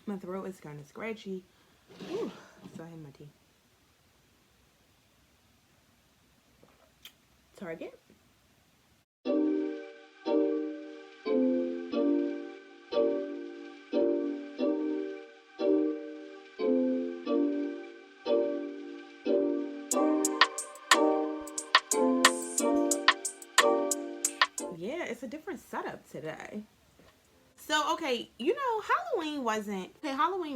My throat is kind of scratchy. Ooh, so I have my tea. Target. Yeah, it's a different setup today. So, okay, you know, Halloween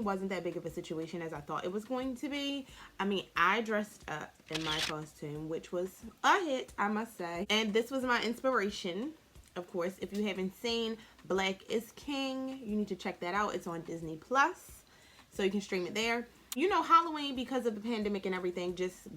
wasn't that big of a situation as I thought it was going to be. I mean, I dressed up in my costume, which was a hit, I must say. And this was my inspiration. Of course, if you haven't seen Black is King, you need to check that out. It's on Disney Plus, so you can stream it there. You know, Halloween, because of the pandemic and everything, just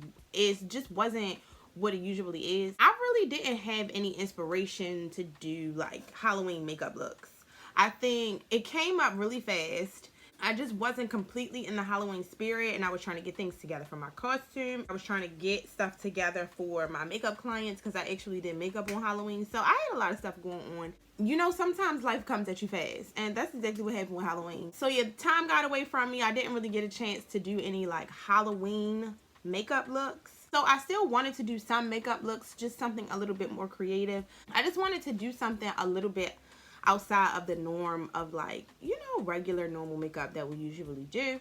wasn't what it usually is. I really didn't have any inspiration to do like Halloween makeup looks. I think it came up really fast. I just wasn't completely in the Halloween spirit, and I was trying to get things together for my costume. I was trying to get stuff together for my makeup clients because I actually did makeup on Halloween. So I had a lot of stuff going on. You know, sometimes life comes at you fast, and that's exactly what happened with Halloween. So yeah, time got away from me. I didn't really get a chance to do any like Halloween makeup looks. So I still wanted to do some makeup looks, just something a little bit more creative. I just wanted to do something a little bit outside of the norm of like, you know, regular normal makeup that we usually do,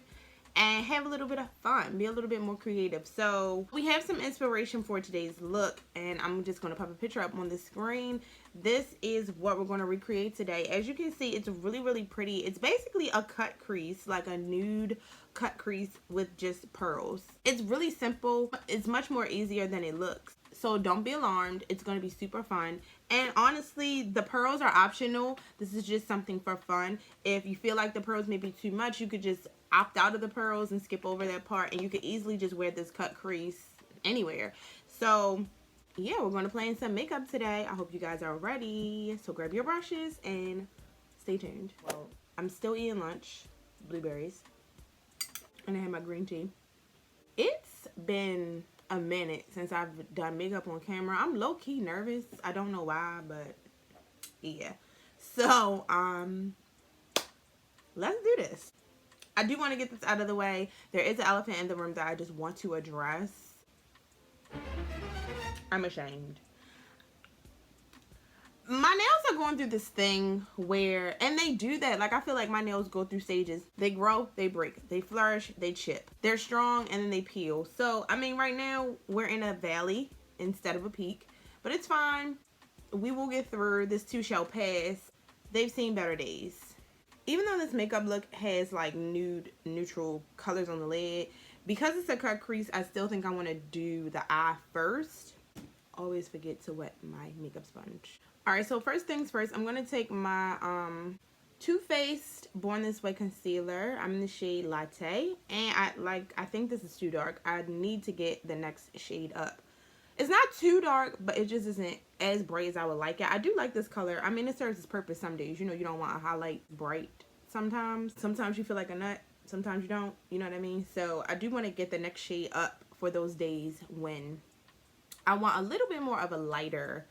and have a little bit of fun, be a little bit more creative. So we have some inspiration for today's look, and I'm just going to pop a picture up on the screen. This is what we're going to recreate today. As you can see, it's really pretty. It's basically a cut crease, like a nude cut crease with just pearls. It's really simple. It's much more easier than it looks. So don't be alarmed. It's going to be super fun. And honestly, the pearls are optional. This is just something for fun. If you feel like the pearls may be too much, you could just opt out of the pearls and skip over that part. And you could easily just wear this cut crease anywhere. So yeah, we're going to play in some makeup today. I hope you guys are ready. So grab your brushes and stay tuned. Well, I'm still eating lunch. Blueberries. And I have my green tea. It's been a minute since I've done makeup on camera. I'm low-key nervous. I don't know why, but yeah. So, let's do this. I do want to get this out of the way. There is an elephant in the room that I just want to address. I'm ashamed. My nails are going through this thing where, and they do that, like I feel like my nails go through stages. They grow, they break, they flourish, they chip. They're strong, and then they peel. So, I mean, right now, we're in a valley instead of a peak. But it's fine. We will get through. This too shall pass. They've seen better days. Even though this makeup look has like nude, neutral colors on the lid, because it's a cut crease, I still think I want to do the eye first. Always forget to wet my makeup sponge. Alright, so first things first, I'm going to take my Too Faced Born This Way concealer. I'm in the shade Latte, and I think this is too dark. I need to get the next shade up. It's not too dark, but it just isn't as bright as I would like it. I do like this color. I mean, it serves its purpose some days. You know, you don't want to highlight bright sometimes. Sometimes you feel like a nut. Sometimes you don't. You know what I mean? So I do want to get the next shade up for those days when I want a little bit more of a lighter,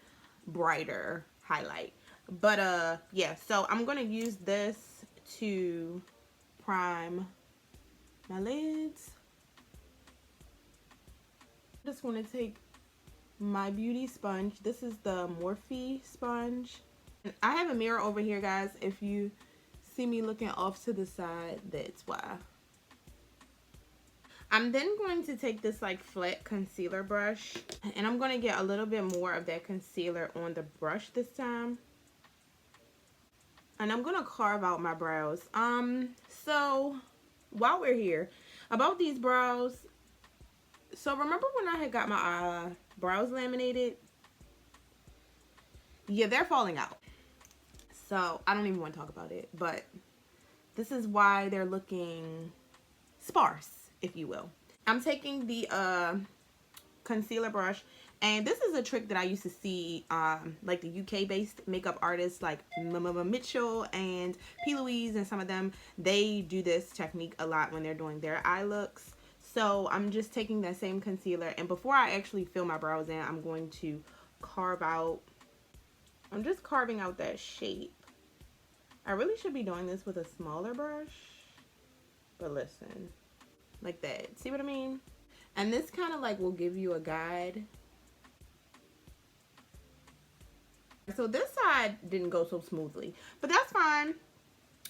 brighter highlight. But yeah, so I'm gonna use this to prime my lids. I just want to take my beauty sponge. This is the Morphe sponge. And I have a mirror over here, guys. If you see me looking off to the side, that's why. I'm then going to take this like flat concealer brush, and I'm going to get a little bit more of that concealer on the brush this time. And I'm going to carve out my brows. So while we're here, about these brows, so remember when I had got my brows laminated? Yeah, they're falling out. So I don't even want to talk about it, but this is why they're looking sparse, if you will. I'm taking the concealer brush, and this is a trick that I used to see like the UK based makeup artists like Mitchell and P. Louise, and some of them, they do this technique a lot when they're doing their eye looks. So I'm just taking that same concealer, and before I actually fill my brows in, I'm going to carve out, I'm just carving out that shape. I really should be doing this with a smaller brush, But listen, like that. See what I mean? And this kind of like will give you a guide. So this side didn't go so smoothly, but that's fine.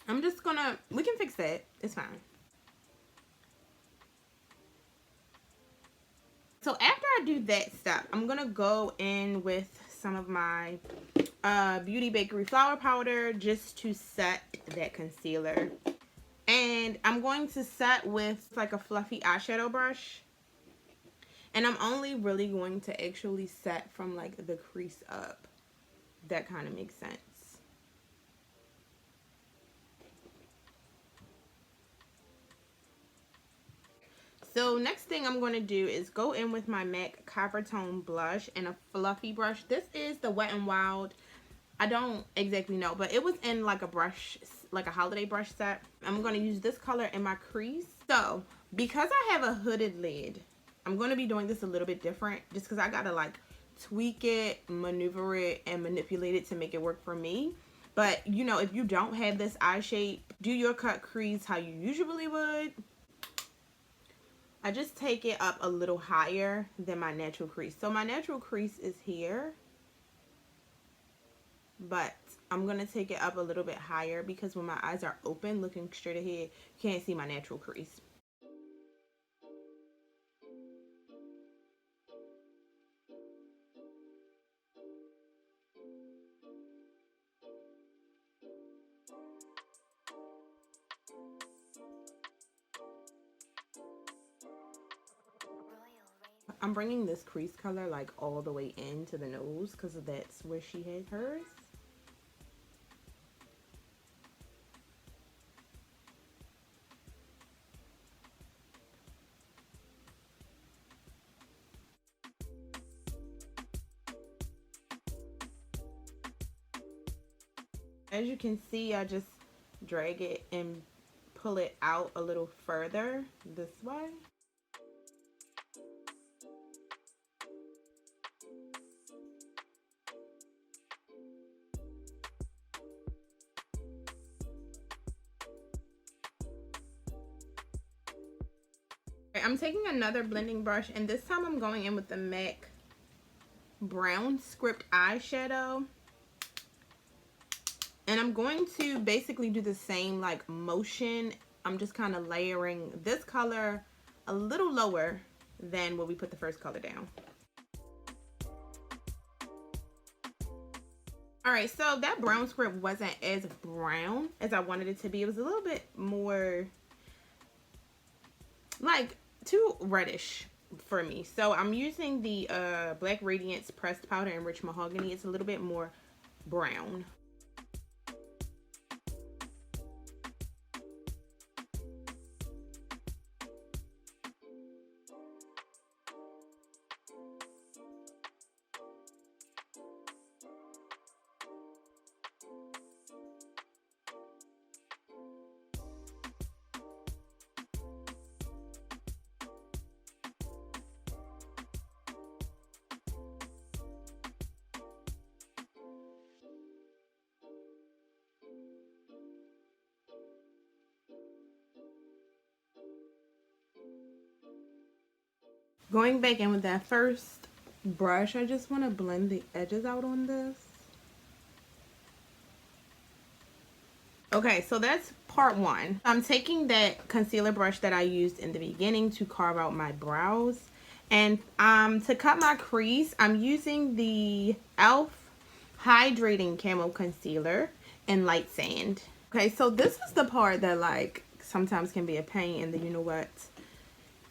I'm just gonna, we can fix that. It's fine. So after I do that step, I'm gonna go in with some of my Beauty Bakery Flour Powder just to set that concealer. And I'm going to set with like a fluffy eyeshadow brush. And I'm only really going to actually set from like the crease up. That kind of makes sense. So next thing I'm going to do is go in with my MAC Coppertone blush and a fluffy brush. This is the Wet n Wild. I don't exactly know, but it was in like a brush, like a holiday brush set. I'm going to use this color in my crease. So because I have a hooded lid, I'm going to be doing this a little bit different just because I got to like tweak it, maneuver it, and manipulate it to make it work for me. But you know, if you don't have this eye shape, do your cut crease how you usually would. I just take it up a little higher than my natural crease. So my natural crease is here, but I'm going to take it up a little bit higher because when my eyes are open looking straight ahead, you can't see my natural crease. I'm bringing this crease color like all the way into the nose because that's where she had hers. As you can see, I just drag it and pull it out a little further this way. I'm taking another blending brush, and this time I'm going in with the MAC Brownscript eyeshadow. And I'm going to basically do the same like motion. I'm just kind of layering this color a little lower than when we put the first color down. Alright, so that Brownscript wasn't as brown as I wanted it to be. It was a little bit more like too reddish for me. So I'm using the Black Radiance Pressed Powder in Rich Mahogany. It's a little bit more brown. Going back in with that first brush, I just want to blend the edges out on this. Okay, so that's part one. I'm taking that concealer brush that I used in the beginning to carve out my brows. And to cut my crease, I'm using the e.l.f. Hydrating Camo Concealer in Light Sand. Okay, so this is the part that like sometimes can be a pain in the you know what.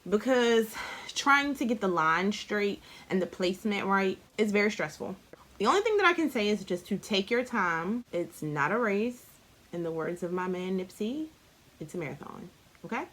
Because trying to get the line straight and the placement right is very stressful. The only thing that I can say is just to take your time. It's not a race. In the words of my man Nipsey, it's a marathon. Okay?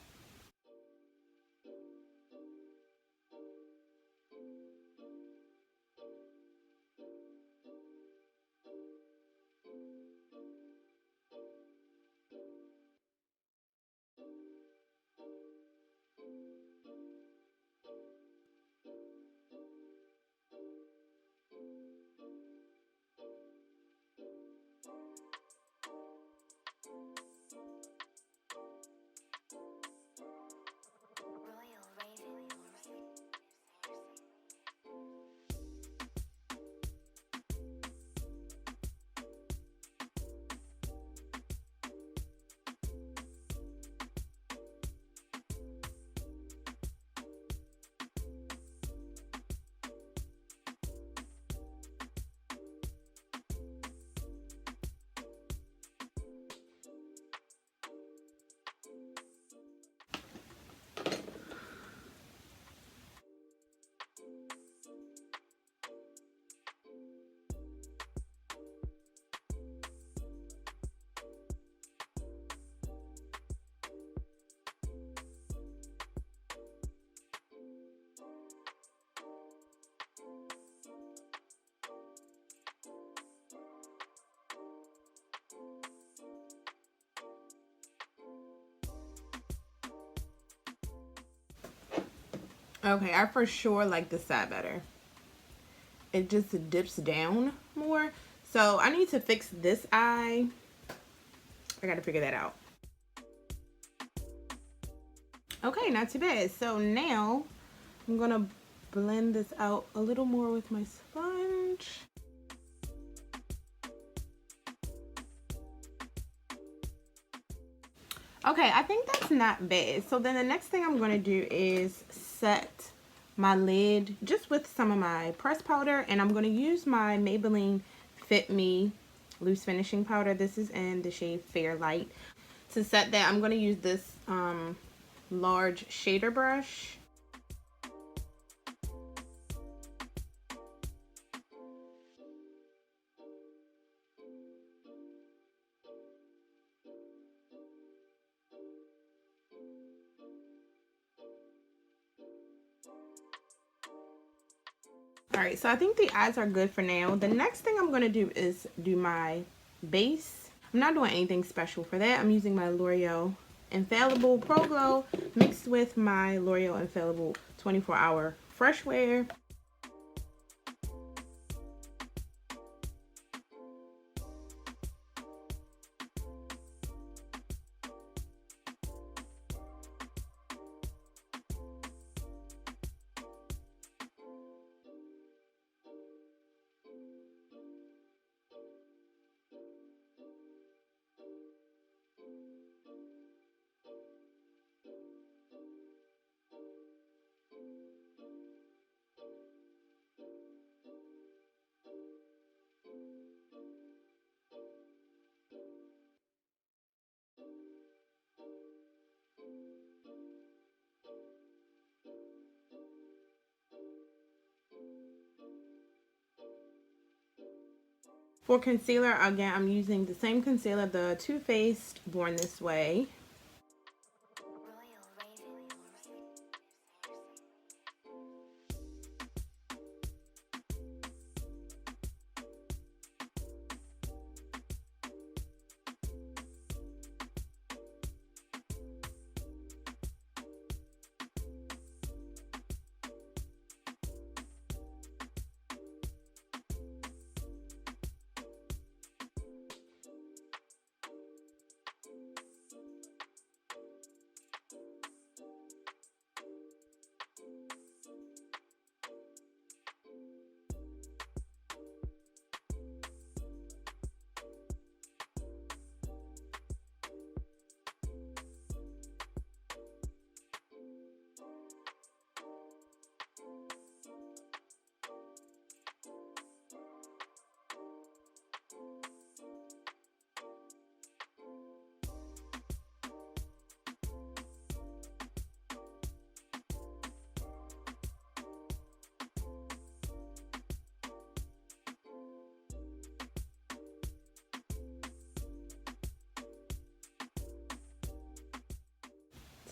Okay, I for sure like this side better. It just dips down more. So I need to fix this eye. I gotta figure that out. Okay, not too bad. So now I'm gonna blend this out a little more with my sponge. Okay, I think that's not bad. So then the next thing I'm gonna do is set my lid just with some of my pressed powder, and I'm gonna use my Maybelline FITMe loose finishing powder. This is in the shade Fair Light. To set that, I'm gonna use this large shader brush. Alright, so I think the eyes are good for now. The next thing I'm going to do is do my base. I'm not doing anything special for that. I'm using my L'Oreal Infallible Pro Glow mixed with my L'Oreal Infallible 24-hour Fresh Wear. For concealer, again, I'm using the same concealer, the Too Faced Born This Way.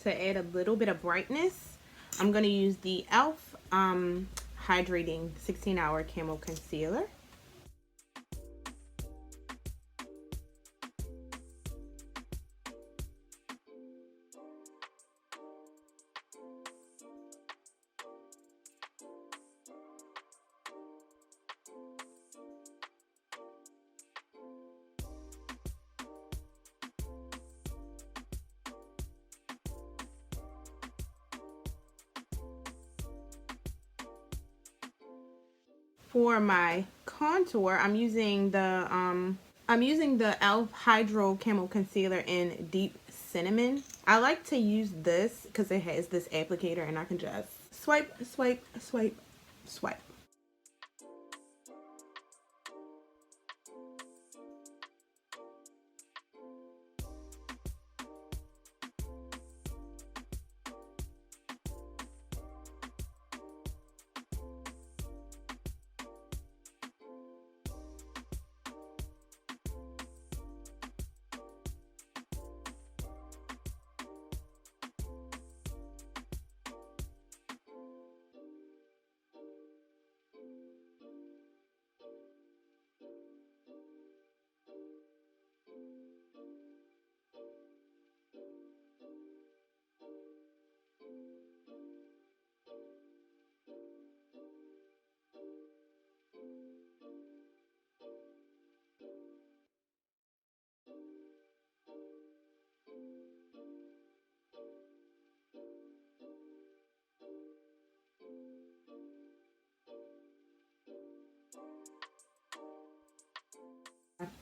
To add a little bit of brightness, I'm going to use the e.l.f. Hydrating 16-hour Camo Concealer. For my contour, I'm using the e.l.f. Hydro Camo Concealer in Deep Cinnamon. I like to use this because it has this applicator and I can just swipe, swipe, swipe, swipe.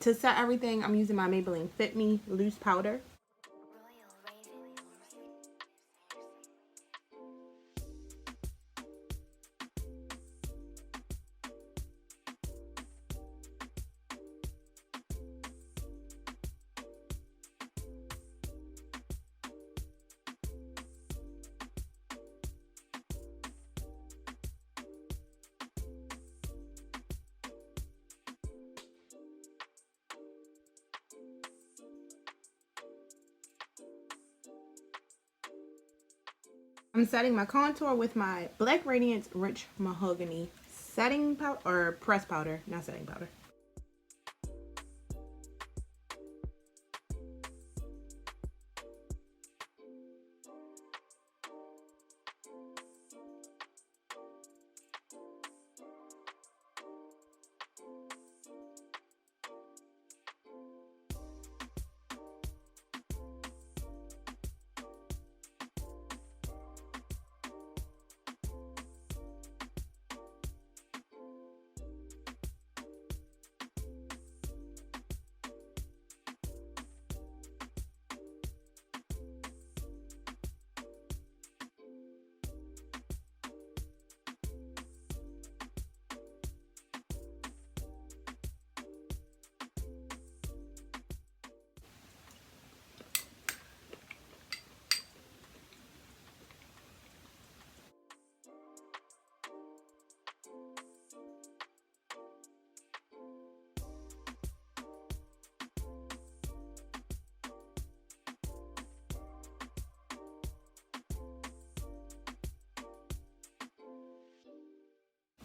To set everything, I'm using my Maybelline FITMe loose powder. I'm setting my contour with my Black Radiance Rich Mahogany setting powder, or press powder, not setting powder.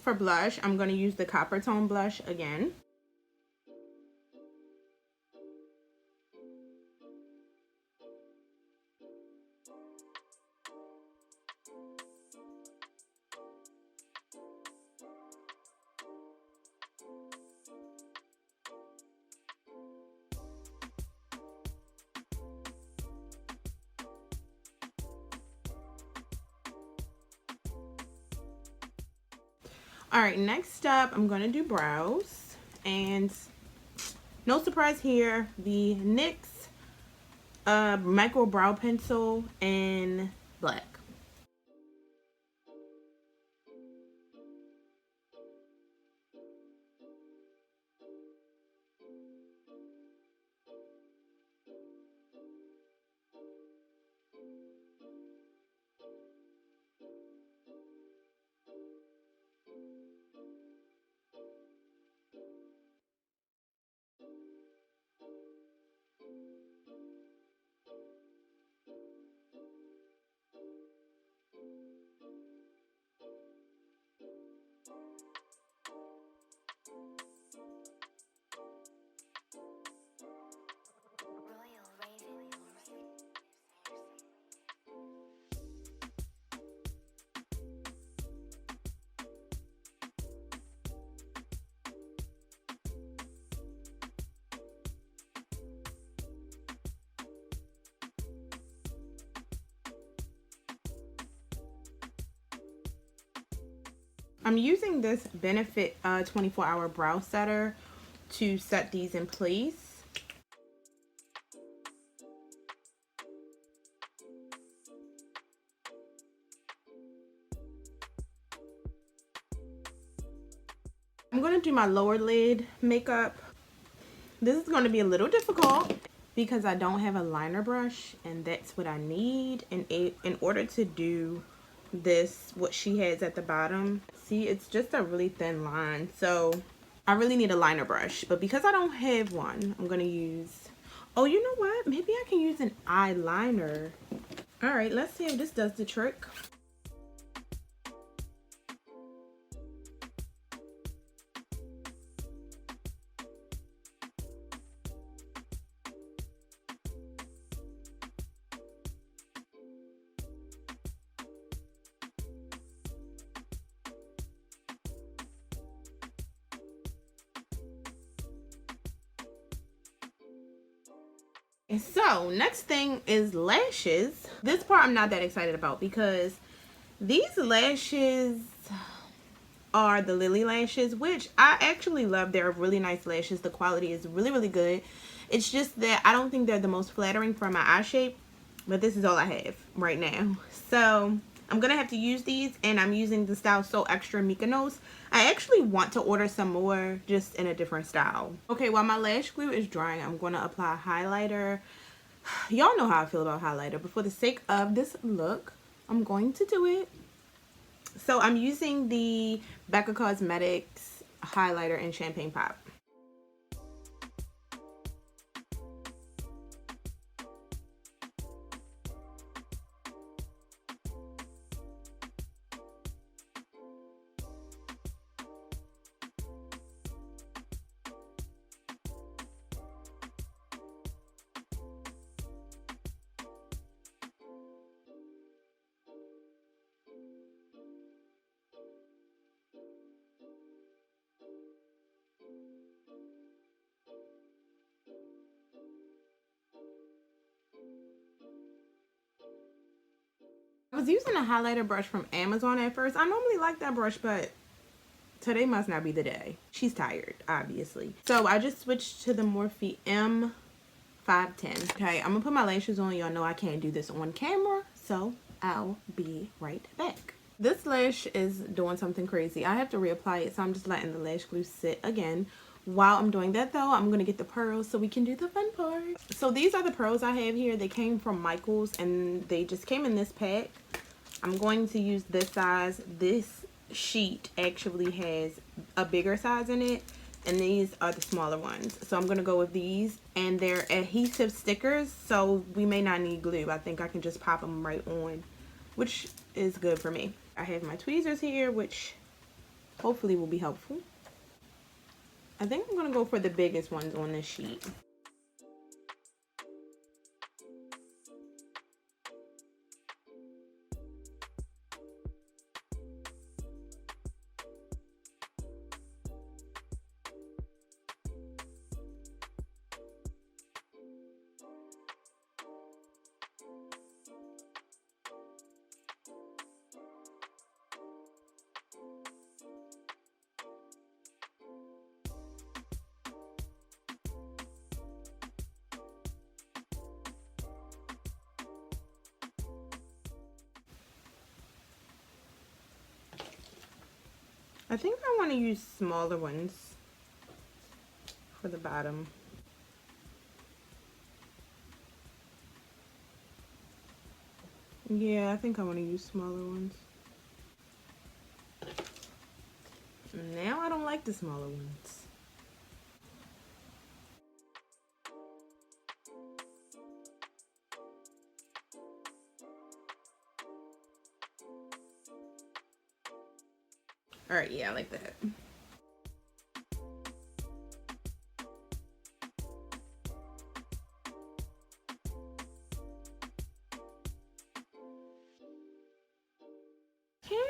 For blush, I'm going to use the Coppertone blush again. All right, next up, I'm going to do brows. And no surprise here, the NYX Micro Brow Pencil in black. I'm using this Benefit 24-hour brow setter to set these in place. I'm going to do my lower lid makeup. This is going to be a little difficult because I don't have a liner brush, and that's what I need in order to do this, what she has at the bottom. See, it's just a really thin line, so I really need a liner brush, but because I don't have one, I'm gonna use, oh, you know what, maybe I can use an eyeliner. All right, let's see if this does the trick. So next thing is lashes. This part I'm not that excited about because these lashes are the Lilly lashes, which I actually love. They're really nice lashes. The quality is really, really good. It's just that I don't think they're the most flattering for my eye shape, but this is all I have right now. So I'm gonna have to use these, and I'm using the style So Extra Mykonos. I actually want to order some more, just in a different style. Okay, while my lash glue is drying, I'm gonna apply highlighter. Y'all know how I feel about highlighter, but for the sake of this look, I'm going to do it. So I'm using the Becca Cosmetics highlighter in Champagne Pop. I was using a highlighter brush from Amazon at first. I normally like that brush, but today must not be the day. She's tired, obviously. So I just switched to the Morphe M510. Okay, I'm gonna put my lashes on. Y'all know I can't do this on camera, so I'll be right back. This lash is doing something crazy. I have to reapply it, so I'm just letting the lash glue sit again. While I'm doing that though, I'm gonna get the pearls so we can do the fun part. So these are the pearls I have here. They came from Michaels and they just came in this pack. I'm going to use this size. This sheet actually has a bigger size in it, and these are the smaller ones. So I'm gonna go with these, and they're adhesive stickers, so we may not need glue. I think I can just pop them right on, which is good for me. I have my tweezers here, which hopefully will be helpful. I think I'm gonna go for the biggest ones on this sheet. I think I want to use smaller ones for the bottom. Yeah, I think I want to use smaller ones. Now I don't like the smaller ones. Alright, yeah, I like that. Can't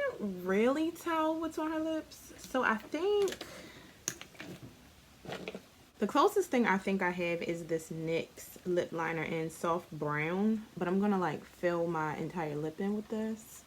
really tell what's on her lips, so I think the closest thing I think I have is this NYX lip liner in soft brown, but I'm gonna like fill my entire lip in with this.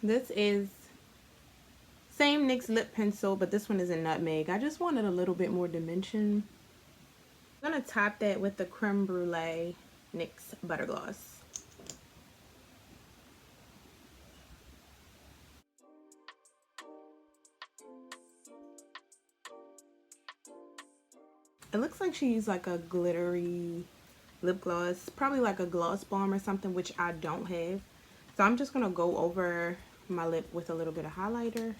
This is same NYX lip pencil, but this one is in Nutmeg. I just wanted a little bit more dimension. I'm gonna top that with the Crème Brûlée NYX Butter Gloss. It looks like she used like a glittery lip gloss, probably like a gloss bomb or something, which I don't have. So I'm just gonna go over my lip with a little bit of highlighter.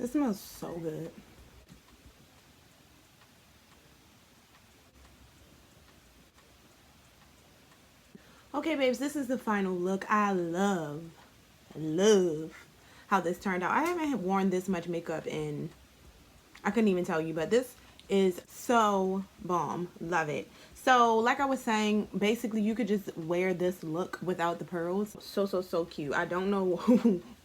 This smells so good. Okay, babes, this is the final look. I love how this turned out. I haven't worn this much makeup in, I couldn't even tell you, but this is so bomb. Love it. So like I was saying, basically you could just wear this look without the pearls. So cute. I don't know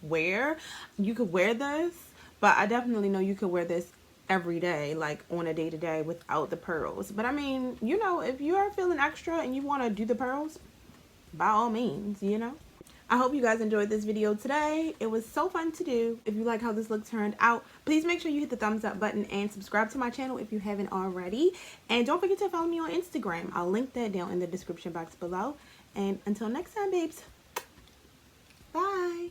where you could wear this, but I definitely know you could wear this every day, like on a day-to-day without the pearls. But I mean, you know, if you are feeling extra and you want to do the pearls, by all means, you know. I hope you guys enjoyed this video today. It was so fun to do. If you like how this look turned out, please make sure you hit the thumbs up button and subscribe to my channel if you haven't already. And don't forget to follow me on Instagram. I'll link that down in the description box below. And until next time, babes. Bye.